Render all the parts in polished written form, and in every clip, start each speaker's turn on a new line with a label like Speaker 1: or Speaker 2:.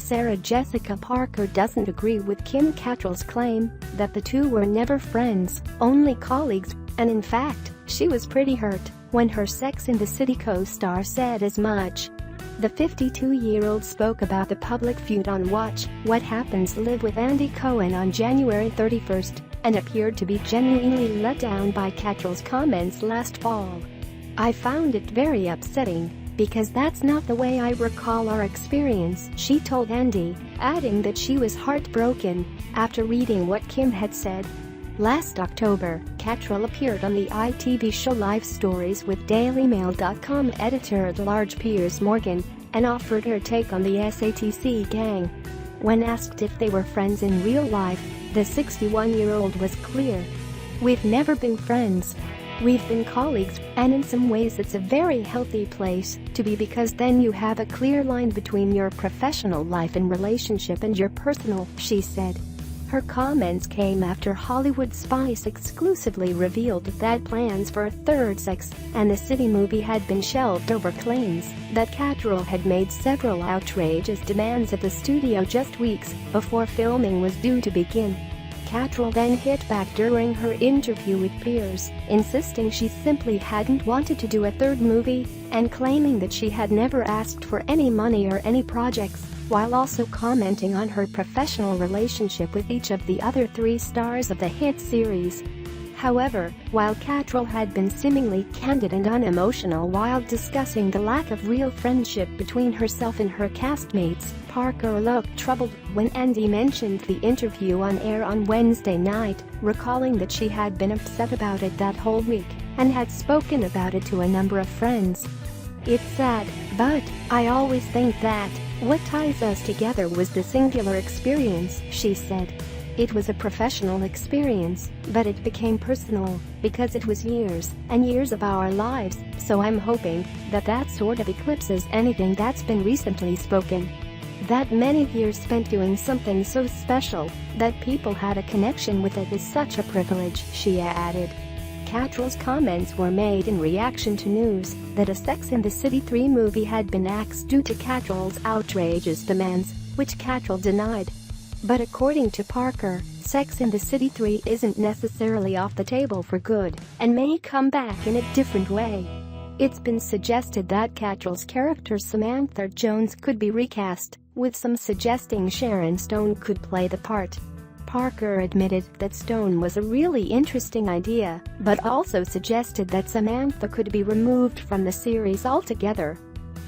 Speaker 1: Sarah Jessica Parker doesn't agree with Kim Cattrall's claim that the two were never friends, only colleagues, and in fact, she was pretty hurt when her Sex and the City co-star said as much. The 52-year-old spoke about the public feud on Watch What Happens Live with Andy Cohen on January 31st and appeared to be genuinely let down by Cattrall's comments last fall. "I found it very upsetting, because that's not the way I recall our experience," she told Andy, adding that she was heartbroken after reading what Kim had said. Last October, Cattrall appeared on the ITV show Life Stories with DailyMail.com editor-at-large Piers Morgan and offered her take on the SATC gang. When asked if they were friends in real life, the 61-year-old was clear. "We've never been friends. We've been colleagues, and in some ways it's a very healthy place to be because then you have a clear line between your professional life and relationship and your personal," she said. Her comments came after Hollywood Spice exclusively revealed that plans for a third Sex and the City movie had been shelved over claims that Cattrall had made several outrageous demands of the studio just weeks before filming was due to begin. Cattrall then hit back during her interview with Piers, insisting she simply hadn't wanted to do a third movie and claiming that she had never asked for any money or any projects, while also commenting on her professional relationship with each of the other three stars of the hit series. However, while Cattrall had been seemingly candid and unemotional while discussing the lack of real friendship between herself and her castmates, Parker looked troubled when Andy mentioned the interview on air on Wednesday night, recalling that she had been upset about it that whole week and had spoken about it to a number of friends. "It's sad, but I always think that what ties us together was the singular experience," she said. "It was a professional experience, but it became personal because it was years and years of our lives, so I'm hoping that that sort of eclipses anything that's been recently spoken. That many years spent doing something so special that people had a connection with it is such a privilege," she added. Cattrall's comments were made in reaction to news that a Sex and the City 3 movie had been axed due to Cattrall's outrageous demands, which Cattrall denied. But according to Parker, Sex and the City 3 isn't necessarily off the table for good and may come back in a different way. It's been suggested that Cattrall's character Samantha Jones could be recast, with some suggesting Sharon Stone could play the part. Parker admitted that Stone was a really interesting idea, but also suggested that Samantha could be removed from the series altogether.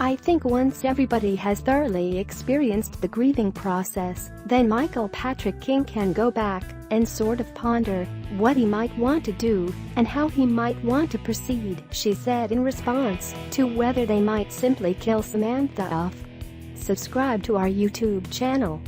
Speaker 1: "I think once everybody has thoroughly experienced the grieving process, then Michael Patrick King can go back and sort of ponder what he might want to do and how he might want to proceed," she said in response to whether they might simply kill Samantha off. Subscribe to our YouTube channel.